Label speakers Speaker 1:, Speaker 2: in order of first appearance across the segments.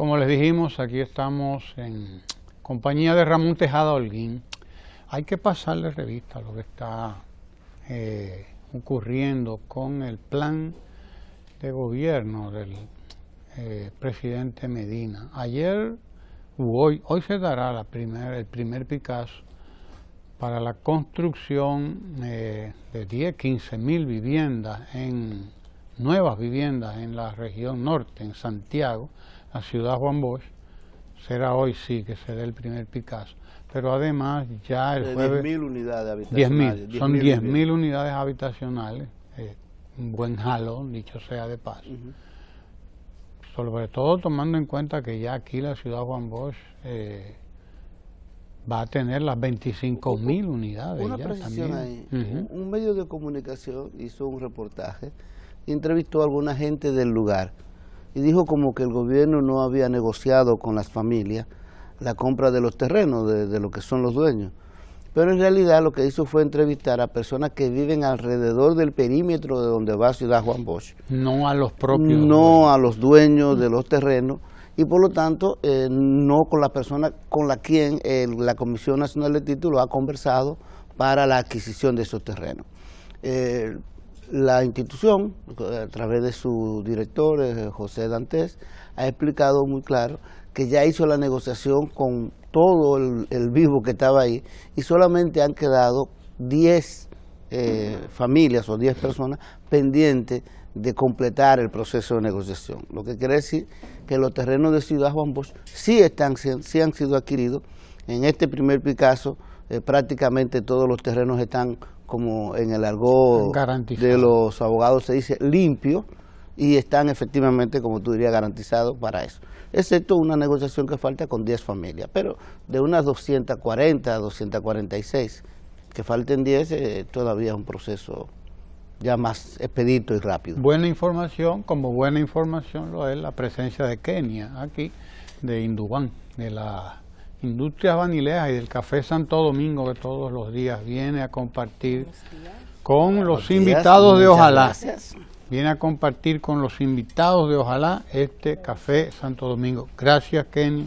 Speaker 1: Como les dijimos, aquí estamos en compañía de Ramón Tejada Holguín. Hay que pasarle revista a lo que está ocurriendo con el plan de gobierno del presidente Medina. Ayer u hoy se dará el primer Picasso para la construcción de 10-15 mil viviendas, nuevas viviendas en la región norte, en Santiago, la ciudad Juan Bosch. Será hoy sí que se dé el primer Picasso. Pero además ya el jueves...
Speaker 2: 10.000 unidades habitacionales.
Speaker 1: Son 10.000 unidades habitacionales. Un buen jalón, dicho sea de paso. Sobre todo tomando en cuenta que ya aquí la ciudad Juan Bosch va a tener las 25.000 unidades.
Speaker 2: Una precisión ahí. Un medio de comunicación hizo un reportaje y entrevistó a alguna gente del lugar y dijo como que el gobierno no había negociado con las familias la compra de los terrenos de lo que son los dueños, pero en realidad lo que hizo fue entrevistar a personas que viven alrededor del perímetro de donde va Ciudad Juan Bosch,
Speaker 1: no a los propios,
Speaker 2: no a los dueños de los terrenos, y por lo tanto no con la persona con la quien la Comisión Nacional de Títulos ha conversado para la adquisición de esos terrenos. La institución, a través de su director, José Dantes, ha explicado muy claro que ya hizo la negociación con todo el vivo que estaba ahí y solamente han quedado 10 familias o 10 personas pendientes de completar el proceso de negociación. Lo que quiere decir que los terrenos de Ciudad Juan Bosch sí han sido adquiridos. En este primer Picasso prácticamente todos los terrenos están, como en el argot de los abogados se dice, limpios, y están efectivamente, como tú dirías, garantizados para eso. Excepto una negociación que falta con 10 familias, pero de unas 240, 246, que falten 10, todavía es un proceso ya más expedito y rápido.
Speaker 1: Buena información, como buena información lo es la presencia de Kenia aquí, de Indubán, de la Industrias Vanileas y del Café Santo Domingo, que todos los días viene a compartir con los invitados de Ojalá. Viene a compartir con los invitados de Ojalá este Café Santo Domingo. Gracias, Kenia,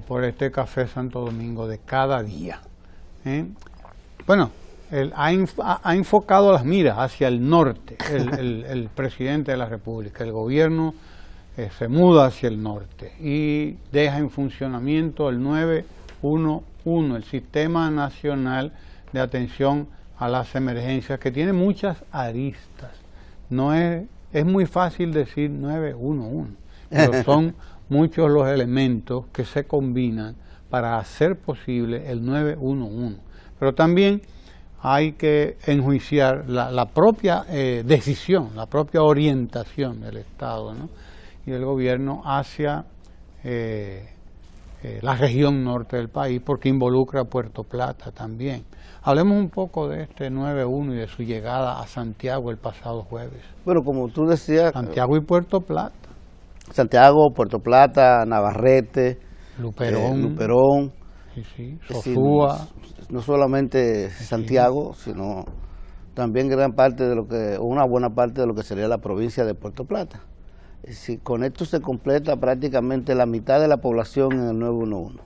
Speaker 1: por este Café Santo Domingo de cada día. Bueno, ha enfocado las miras hacia el norte, el presidente de la República. El gobierno se muda hacia el norte y deja en funcionamiento el 911, el Sistema Nacional de Atención a las Emergencias, que tiene muchas aristas. No es muy fácil decir 911, pero son muchos los elementos que se combinan para hacer posible el 911. Pero también hay que enjuiciar la propia decisión, la propia orientación del Estado, ¿no?, y del gobierno hacia la región norte del país, porque involucra a Puerto Plata también. Hablemos un poco de este 9-1 y de su llegada a Santiago el pasado jueves.
Speaker 2: Bueno, como tú decías...
Speaker 1: Santiago y Puerto Plata.
Speaker 2: Santiago, Puerto Plata, Navarrete,
Speaker 1: Luperón, Sosúa.
Speaker 2: No solamente Santiago, sino también gran parte de una buena parte de lo que sería la provincia de Puerto Plata. Con esto se completa prácticamente la mitad de la población en el 911.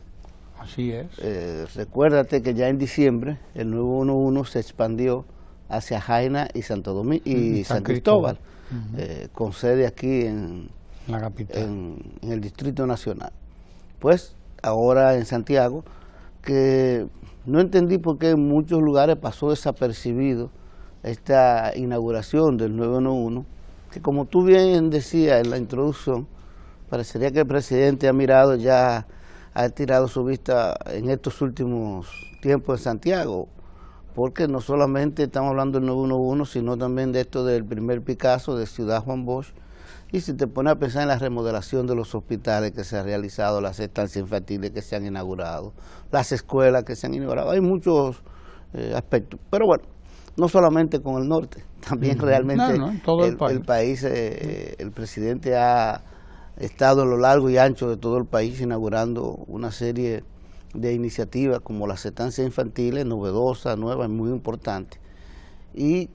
Speaker 1: Así es.
Speaker 2: Recuérdate que ya en diciembre el 911 se expandió hacia Jaina y Santo Domingo y San Cristóbal, con sede aquí en
Speaker 1: la capital,
Speaker 2: en el Distrito Nacional. Pues ahora en Santiago, que no entendí por qué en muchos lugares pasó desapercibido esta inauguración del 911, que como tú bien decías en la introducción, parecería que el presidente ha tirado su vista en estos últimos tiempos en Santiago, porque no solamente estamos hablando del 911, sino también de esto del primer Picasso de Ciudad Juan Bosch, y si te pones a pensar en la remodelación de los hospitales que se han realizado, las estancias infantiles que se han inaugurado, las escuelas que se han inaugurado, hay muchos aspectos, pero bueno, no solamente con el norte, también realmente
Speaker 1: todo el
Speaker 2: país, el presidente ha estado a lo largo y ancho de todo el país inaugurando una serie de iniciativas como las estancias infantiles, novedosas, nuevas, muy importantes, y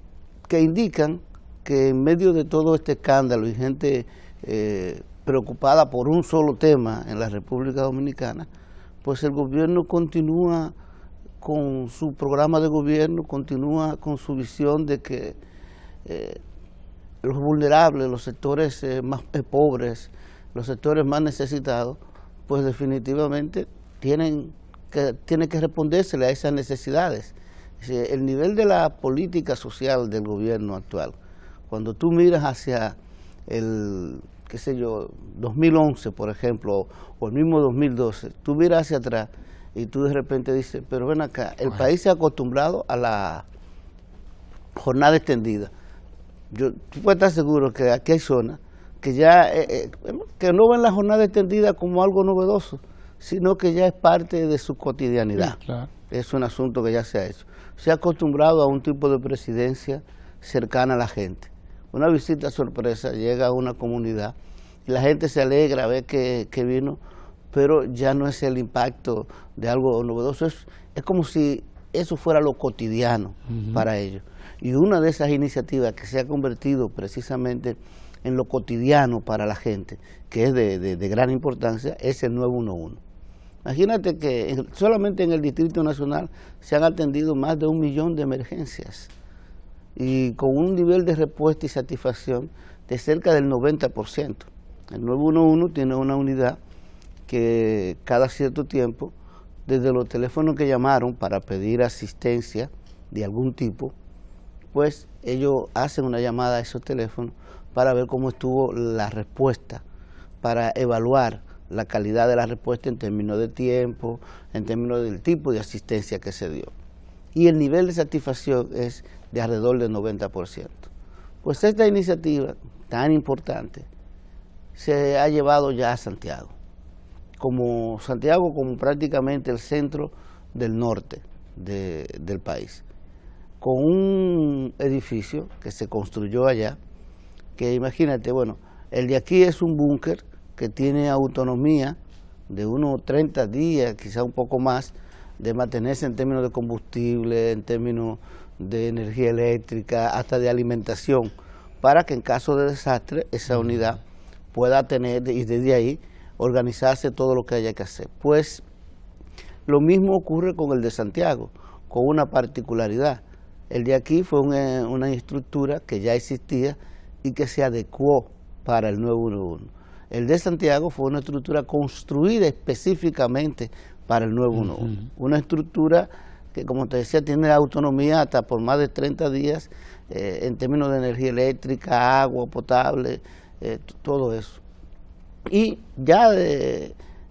Speaker 2: que indican que en medio de todo este escándalo y gente preocupada por un solo tema en la República Dominicana, pues el gobierno continúa con su programa de gobierno, continúa con su visión de que los vulnerables, los sectores más pobres, los sectores más necesitados, pues definitivamente tienen que respondérsele a esas necesidades. El nivel de la política social del gobierno actual, cuando tú miras hacia el, qué sé yo, 2011, por ejemplo, o el mismo 2012, tú miras hacia atrás y tú de repente dices, pero ven acá, el país se ha acostumbrado a la jornada extendida. Tú puedes estar seguro que aquí hay zonas que ya que no ven la jornada extendida como algo novedoso, sino que ya es parte de su cotidianidad. Sí, claro. Es un asunto que ya se ha hecho. Se ha acostumbrado a un tipo de presidencia cercana a la gente. Una visita sorpresa, llega a una comunidad y la gente se alegra a ver que vino, pero ya no es el impacto de algo novedoso. Es como si eso fuera lo cotidiano para ellos. Y una de esas iniciativas que se ha convertido precisamente en lo cotidiano para la gente, que es de gran importancia, es el 911. Imagínate que solamente en el Distrito Nacional se han atendido más de 1 millón de emergencias y con un nivel de respuesta y satisfacción de cerca del 90%. El 911 tiene una unidad que cada cierto tiempo, desde los teléfonos que llamaron para pedir asistencia de algún tipo, pues ellos hacen una llamada a esos teléfonos para ver cómo estuvo la respuesta, para evaluar la calidad de la respuesta en términos de tiempo, en términos del tipo de asistencia que se dio. Y el nivel de satisfacción es de alrededor del 90%. Pues esta iniciativa tan importante se ha llevado ya a Santiago, como prácticamente el centro del norte del país, con un edificio que se construyó allá, que imagínate, bueno, el de aquí es un búnker que tiene autonomía de unos 30 días, quizá un poco más, de mantenerse en términos de combustible, en términos de energía eléctrica, hasta de alimentación, para que en caso de desastre esa unidad pueda tener y desde ahí organizarse todo lo que haya que hacer. Pues lo mismo ocurre con el de Santiago, con una particularidad. El de aquí fue una estructura que ya existía y que se adecuó para el 911. El de Santiago fue una estructura construida específicamente para el 911. Una estructura que, como te decía, tiene autonomía hasta por más de 30 días en términos de energía eléctrica, agua potable, todo eso. Y ya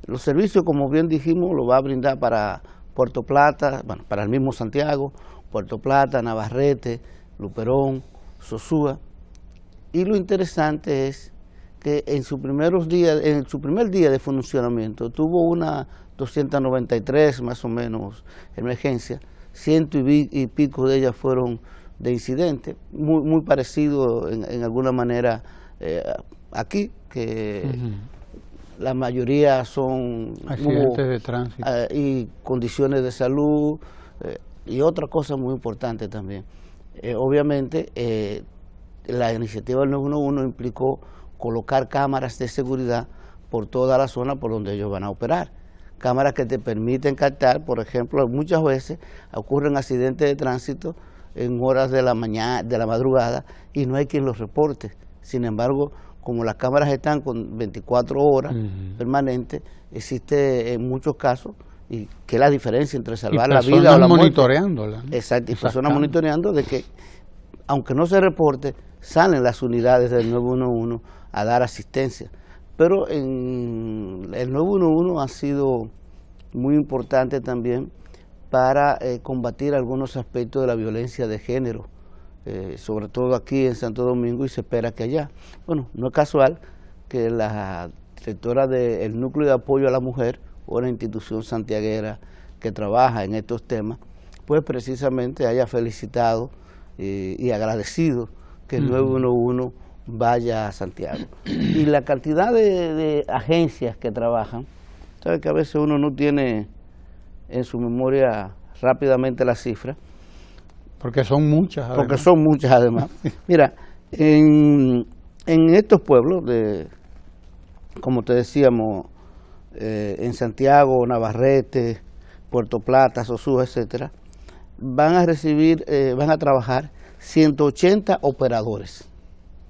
Speaker 2: los servicios, como bien dijimos, lo va a brindar para Puerto Plata, bueno, para el mismo Santiago, Puerto Plata, Navarrete, Luperón, Sosúa. Y lo interesante es que en su primer día de funcionamiento tuvo una 293 más o menos emergencias, 100 y pico de ellas fueron de incidente, muy parecido en alguna manera aquí, que la mayoría son
Speaker 1: accidentes de tránsito
Speaker 2: y condiciones de salud y otra cosa muy importante también. Obviamente la iniciativa del 911 implicó colocar cámaras de seguridad por toda la zona por donde ellos van a operar. Cámaras que te permiten captar, por ejemplo, muchas veces ocurren accidentes de tránsito en horas de la mañana, de la madrugada, y no hay quien los reporte. Sin embargo, como las cámaras están con 24 horas permanentes, existe en muchos casos, y que es la diferencia entre salvar la vida o la muerte.
Speaker 1: Monitoreándola, ¿no?
Speaker 2: Exacto, y personas monitoreando de que, aunque no se reporte, salen las unidades del 911 a dar asistencia. Pero el 911 ha sido muy importante también para combatir algunos aspectos de la violencia de género, sobre todo aquí en Santo Domingo, y se espera que allá. Bueno, no es casual que la directora del Núcleo de Apoyo a la Mujer, una institución santiaguera que trabaja en estos temas, pues precisamente haya felicitado y agradecido que el 911 vaya a Santiago. Y la cantidad de agencias que trabajan, sabes que a veces uno no tiene en su memoria rápidamente las cifras.
Speaker 1: Porque son muchas además.
Speaker 2: Porque son muchas además. Mira, en estos pueblos como te decíamos, en Santiago, Navarrete, Puerto Plata, Sosúa, etcétera, van a trabajar 180 operadores.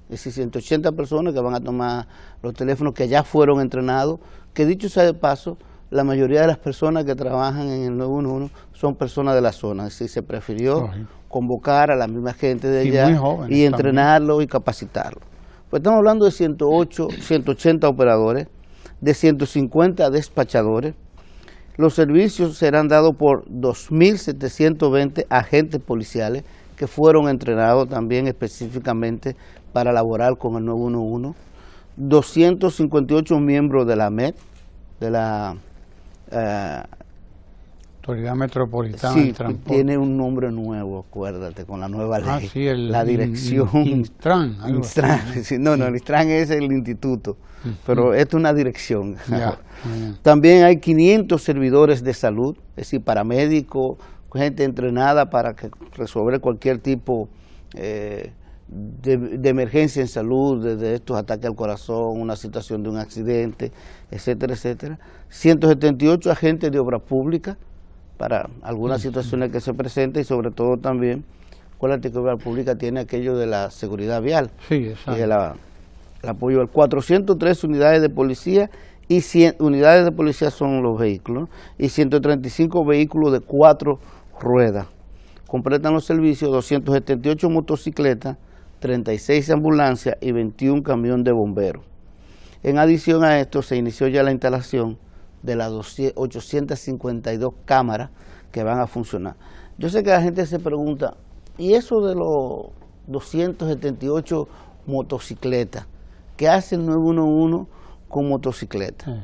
Speaker 2: Es decir, 180 personas que van a tomar los teléfonos que ya fueron entrenados, que dicho sea de paso, la mayoría de las personas que trabajan en el 911 son personas de la zona. Es decir, se prefirió convocar a la misma gente de allá y entrenarlo y capacitarlo. Pues estamos hablando de 180 operadores, de 150 despachadores. Los servicios serán dados por 2.720 agentes policiales que fueron entrenados también específicamente para laborar con el 911, 258 miembros de la MET, de la
Speaker 1: Autoridad Metropolitana
Speaker 2: sí,
Speaker 1: del Transporte.
Speaker 2: Tiene un nombre nuevo, acuérdate, con la nueva ley.
Speaker 1: Sí,
Speaker 2: la dirección.
Speaker 1: Instran.
Speaker 2: Sí, no, el Instran es el instituto, pero esto es una dirección.
Speaker 1: Ya.
Speaker 2: También hay 500 servidores de salud, es decir, paramédicos, gente entrenada para resolver cualquier tipo de emergencia en salud, desde estos ataques al corazón, una situación de un accidente, etcétera, etcétera. 178 agentes de obra pública para algunas situaciones que se presenten y sobre todo también, acuérdate que obra pública tiene aquello de la seguridad vial.
Speaker 1: Sí, exacto.
Speaker 2: Y el apoyo al 403 unidades de policía y 100 unidades de policía son los vehículos y 135 vehículos de 4 ruedas. Completan los servicios 278 motocicletas, 36 ambulancias y 21 camiones de bomberos. En adición a esto, se inició ya la instalación de las 852 cámaras que van a funcionar. Yo sé que la gente se pregunta, ¿y eso de los 278 motocicletas? ¿Qué hace el 911 con motocicletas?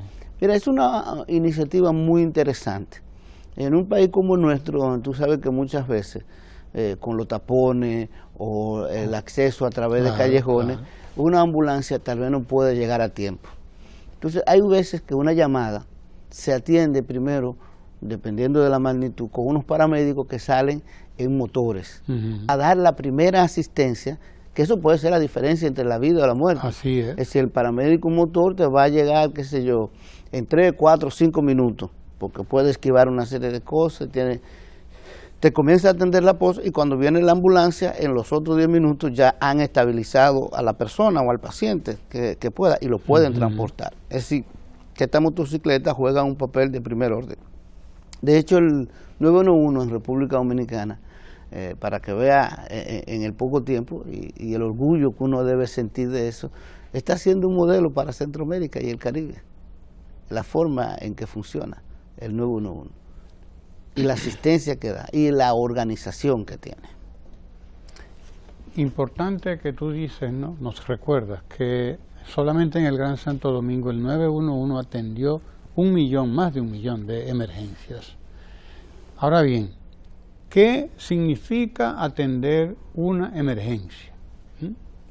Speaker 2: Mira, es una iniciativa muy interesante. En un país como el nuestro, donde tú sabes que muchas veces con los tapones o el acceso a través de callejones, una ambulancia tal vez no puede llegar a tiempo. Entonces hay veces que una llamada se atiende primero, dependiendo de la magnitud, con unos paramédicos que salen en motores a dar la primera asistencia, que eso puede ser la diferencia entre la vida y la muerte.
Speaker 1: Así es.
Speaker 2: Es decir, el paramédico motor te va a llegar, qué sé yo, en 3, 4, 5 minutos, porque puede esquivar una serie de cosas, te comienza a atender la posa y cuando viene la ambulancia, en los otros 10 minutos ya han estabilizado a la persona o al paciente que pueda y lo pueden transportar. Es decir, que esta motocicleta juega un papel de primer orden. De hecho, el 911 en República Dominicana, para que vea en el poco tiempo y el orgullo que uno debe sentir de eso, está siendo un modelo para Centroamérica y el Caribe. La forma en que funciona el 911 y la asistencia que da y la organización que tiene.
Speaker 1: Importante que tú dices, ¿no? Nos recuerdas que solamente en el Gran Santo Domingo el 911 atendió más de 1 millón de emergencias. Ahora bien, ¿qué significa atender una emergencia?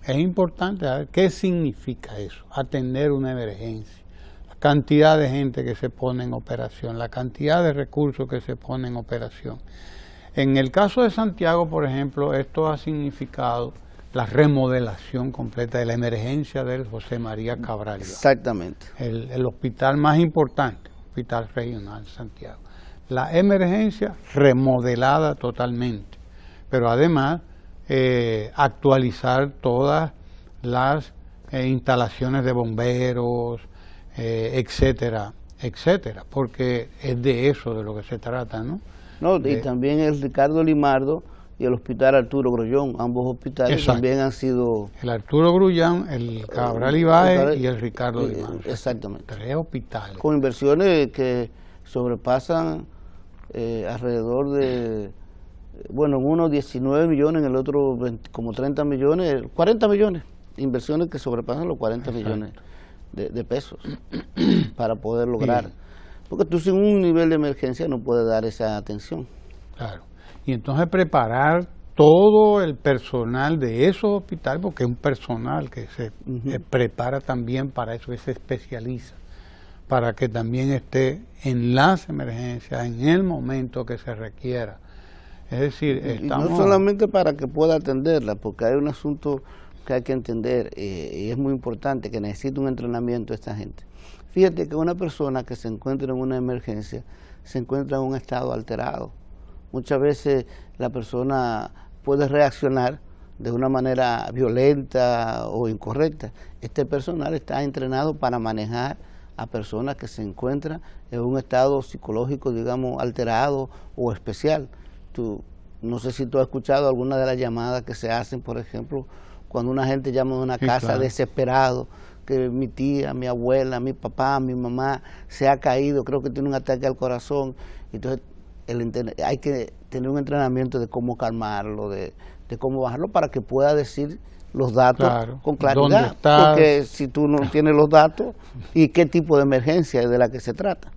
Speaker 1: Es importante saber qué significa eso, atender una emergencia. La cantidad de gente que se pone en operación, la cantidad de recursos que se pone en operación. En el caso de Santiago, por ejemplo, esto ha significado la remodelación completa de la emergencia del José María Cabral.
Speaker 2: Exactamente.
Speaker 1: El hospital más importante, hospital regional de Santiago. La emergencia remodelada totalmente, pero además actualizar todas las instalaciones de bomberos, etcétera, etcétera, porque es de eso de lo que se trata, ¿no?
Speaker 2: Y también el Ricardo Limardo y el Hospital Arturo Grullón, ambos hospitales también han sido...
Speaker 1: El Arturo Grullón, el Cabral Ibáez y el Ricardo Limardo.
Speaker 2: Exactamente.
Speaker 1: 3 hospitales.
Speaker 2: Con inversiones que sobrepasan alrededor de, bueno, en uno 19 millones, en el otro como 30 millones, 40 millones, inversiones que sobrepasan los 40 millones de pesos para poder lograr. Porque tú sin un nivel de emergencia no puedes dar esa atención.
Speaker 1: Claro. Y entonces preparar todo el personal de esos hospitales, porque es un personal que se prepara también para eso, que se especializa, para que también esté en las emergencias, en el momento que se requiera. Es decir,
Speaker 2: y no solamente para que pueda atenderla, porque hay un asunto que hay que entender, y es muy importante, que necesita un entrenamiento esta gente. Fíjate que una persona que se encuentra en una emergencia se encuentra en un estado alterado. Muchas veces la persona puede reaccionar de una manera violenta o incorrecta. Este personal está entrenado para manejar a personas que se encuentran en un estado psicológico, digamos, alterado o especial. No sé si tú has escuchado alguna de las llamadas que se hacen, por ejemplo, cuando una gente llama a una casa
Speaker 1: claro,
Speaker 2: desesperado, que mi tía, mi abuela, mi papá, mi mamá se ha caído, creo que tiene un ataque al corazón. Entonces hay que tener un entrenamiento de cómo calmarlo, de cómo bajarlo para que pueda decir los datos con claridad, porque si tú no tienes los datos y qué tipo de emergencia es de la que se trata.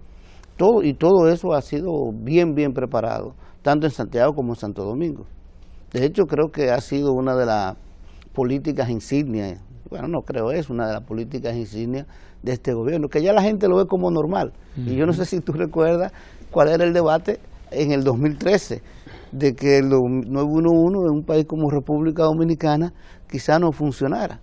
Speaker 2: Todo eso ha sido bien preparado, tanto en Santiago como en Santo Domingo. De hecho, creo que ha sido una de las políticas insignias, bueno, no creo, es una de las políticas insignias de este gobierno, que ya la gente lo ve como normal. Y yo no sé si tú recuerdas cuál era el debate en el 2013, de que el 911 en un país como República Dominicana quizá no funcionara.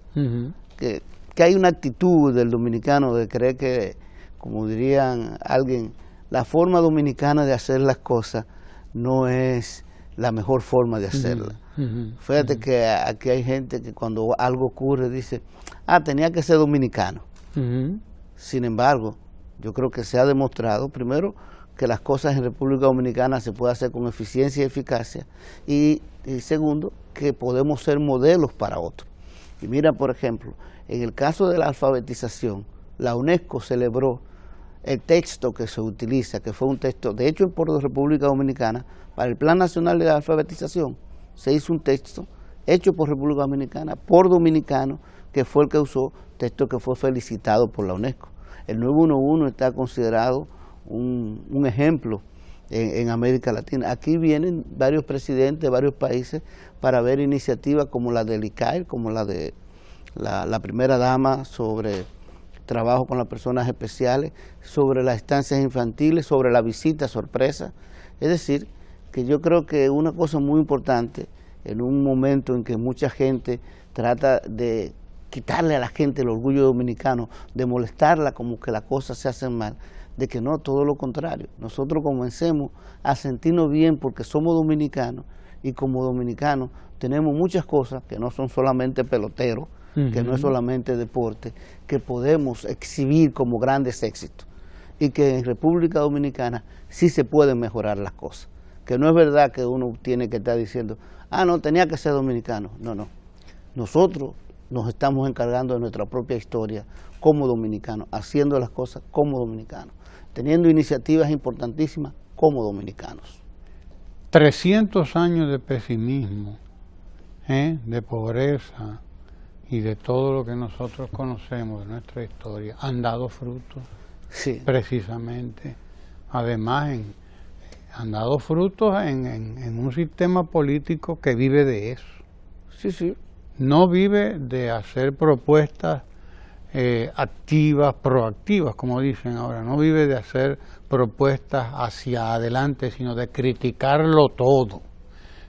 Speaker 2: Que hay una actitud del dominicano de creer que, como dirían alguien, la forma dominicana de hacer las cosas no es la mejor forma de hacerlas. Fíjate que aquí hay gente que cuando algo ocurre dice, tenía que ser dominicano. Sin embargo, yo creo que se ha demostrado, primero, que las cosas en República Dominicana se pueden hacer con eficiencia y eficacia, y segundo, que podemos ser modelos para otros. Y mira, por ejemplo, en el caso de la alfabetización, la UNESCO celebró el texto que se utiliza, que fue un texto, de hecho, por la República Dominicana, para el Plan Nacional de la Alfabetización, se hizo un texto hecho por República Dominicana, por dominicanos, que fue el que usó, texto que fue felicitado por la UNESCO. El 911 está considerado un ejemplo en América Latina. Aquí vienen varios presidentes de varios países para ver iniciativas como la del ICAIR, como la de la primera dama sobre trabajo con las personas especiales, sobre las estancias infantiles, sobre la visita sorpresa. Es decir, que yo creo que una cosa muy importante, en un momento en que mucha gente trata de quitarle a la gente el orgullo dominicano, de molestarla como que las cosas se hacen mal, de que no, todo lo contrario. Nosotros comencemos a sentirnos bien porque somos dominicanos, y como dominicanos tenemos muchas cosas que no son solamente peloteros, que no es solamente deporte, que podemos exhibir como grandes éxitos, y que en República Dominicana sí se pueden mejorar las cosas. Que no es verdad que uno tiene que estar diciendo, no, tenía que ser dominicano. No. Nosotros nos estamos encargando de nuestra propia historia como dominicanos, haciendo las cosas como dominicanos, teniendo iniciativas importantísimas como dominicanos.
Speaker 1: 300 años de pesimismo, de pobreza y de todo lo que nosotros conocemos de nuestra historia han dado frutos,
Speaker 2: sí,
Speaker 1: precisamente. Además, han dado frutos en un sistema político que vive de eso.
Speaker 2: Sí.
Speaker 1: No vive de hacer propuestas activas, proactivas, como dicen ahora. No vive de hacer propuestas hacia adelante, sino de criticarlo todo,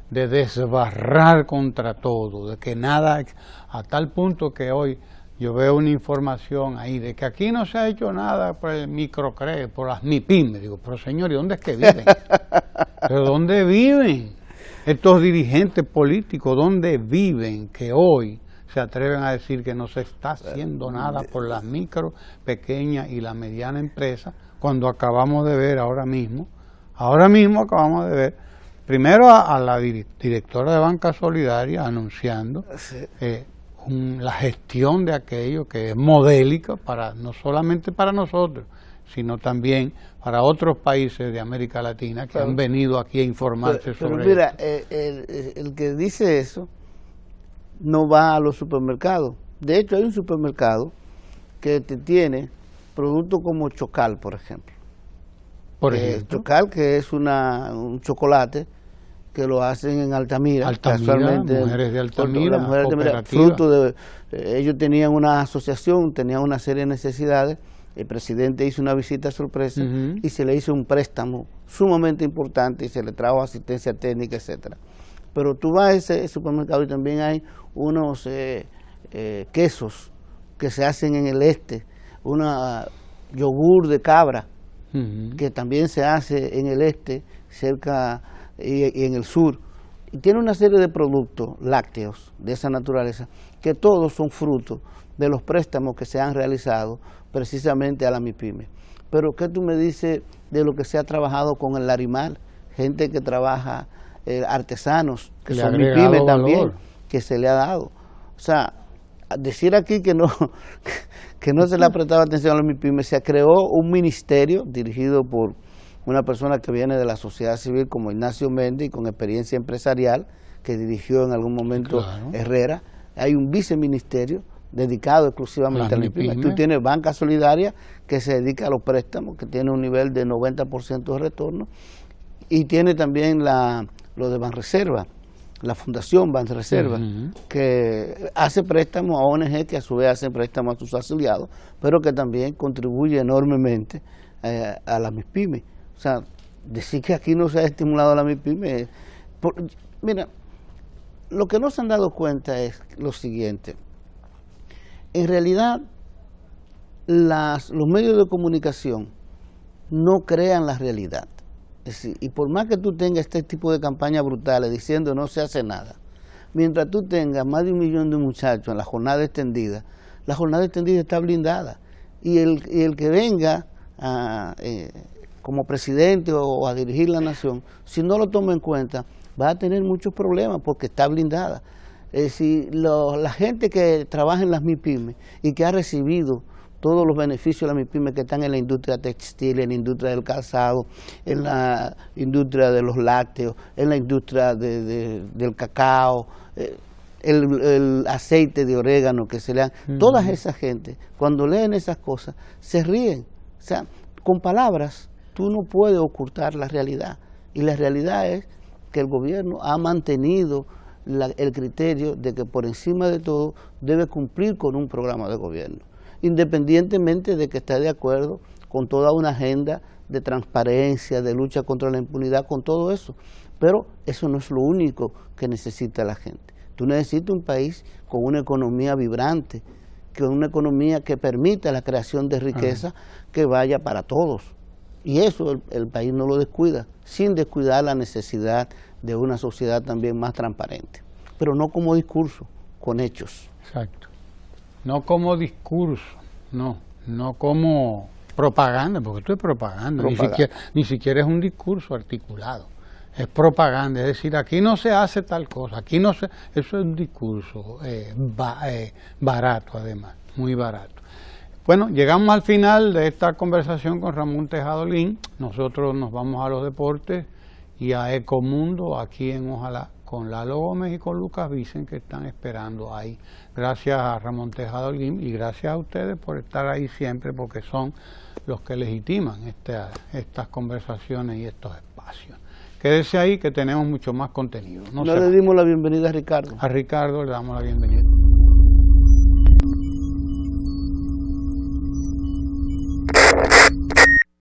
Speaker 1: de desbarrar contra todo, de que nada, a tal punto que hoy yo veo una información ahí de que aquí no se ha hecho nada por el microcrédito, por las MIPYME. Digo, pero señor, ¿y dónde es que viven? ¿Pero dónde viven estos dirigentes políticos? ¿Dónde viven que hoy se atreven a decir que no se está haciendo nada por las micro, pequeñas y la mediana empresa, cuando acabamos de ver ahora mismo acabamos de ver, primero a la directora de Banca Solidaria anunciando la gestión de aquello que es modélica no solamente para nosotros, sino también para otros países de América Latina que han venido aquí a informarse sobre
Speaker 2: mira, el que dice eso no va a los supermercados. De hecho, hay un supermercado que te tiene productos como Chocal, por ejemplo. Chocal, que es un chocolate que lo hacen en Altamira, casualmente,
Speaker 1: mujeres de Altamira,
Speaker 2: fruto de ellos tenían una asociación, tenían una serie de necesidades. El presidente hizo una visita sorpresa y se le hizo un préstamo sumamente importante y se le trajo asistencia técnica, etcétera. Pero tú vas a ese supermercado y también hay unos quesos que se hacen en el este, una yogur de cabra que también se hace en el este, cerca y en el sur. Y tiene una serie de productos lácteos de esa naturaleza que todos son frutos de los préstamos que se han realizado precisamente a la MIPYME. Pero ¿qué tú me dices de lo que se ha trabajado con el Larimar? Gente que trabaja, artesanos, que son MIPYME también, que se le ha dado. O sea, decir aquí que no se le ha prestado atención a la MIPYME, se creó un ministerio dirigido por una persona que viene de la sociedad civil como Ignacio Méndez y con experiencia empresarial, que dirigió en algún momento Herrera. Hay un viceministerio dedicado exclusivamente a la MIPYME. Tú tienes Banca Solidaria, que se dedica a los préstamos, que tiene un nivel de 90% de retorno, y tiene también lo de Banreserva, la Fundación Banreserva, que hace préstamos a ONG que a su vez hacen préstamos a sus afiliados, pero que también contribuye enormemente a la MIPYME. O sea, decir que aquí no se ha estimulado a la MIPYME. Mira, lo que no se han dado cuenta es lo siguiente. En realidad, los medios de comunicación no crean la realidad. Es decir, y por más que tú tengas este tipo de campañas brutales diciendo no se hace nada, mientras tú tengas más de 1 millón de muchachos en la jornada extendida está blindada. Y el que venga como presidente o a dirigir la nación, si no lo toma en cuenta, va a tener muchos problemas porque está blindada. Es decir, la gente que trabaja en las MIPYME y que ha recibido todos los beneficios de las MIPYME, que están en la industria textil, en la industria del calzado, en la industria de los lácteos, en la industria del cacao, el aceite de orégano que se le dan, toda esa gente, cuando leen esas cosas, se ríen. O sea, con palabras tú no puedes ocultar la realidad, y la realidad es que el gobierno ha mantenido el criterio de que por encima de todo debe cumplir con un programa de gobierno, independientemente de que esté de acuerdo con toda una agenda de transparencia, de lucha contra la impunidad, con todo eso. Pero eso no es lo único que necesita la gente. Tú necesitas un país con una economía vibrante, con una economía que permita la creación de riqueza que vaya para todos. Y eso el país no lo descuida, sin descuidar la necesidad de una sociedad también más transparente. Pero no como discurso, con hechos.
Speaker 1: Exacto. No como discurso, no como propaganda, porque esto es propaganda. Ni siquiera es un discurso articulado, es propaganda. Es decir, aquí no se hace tal cosa, aquí no se... Eso es un discurso barato, además, muy barato. Bueno, llegamos al final de esta conversación con Ramón Tejada Holguín. Nosotros nos vamos a los deportes y a Ecomundo, aquí en Ojalá, con Lalo Gómez y con Lucas Vicen, que están esperando ahí. Gracias a Ramón Tejada Holguín y gracias a ustedes por estar ahí siempre, porque son los que legitiman estas conversaciones y estos espacios. Quédese ahí que tenemos mucho más contenido.
Speaker 2: No le dimos la bienvenida a Ricardo.
Speaker 1: A Ricardo le damos la bienvenida.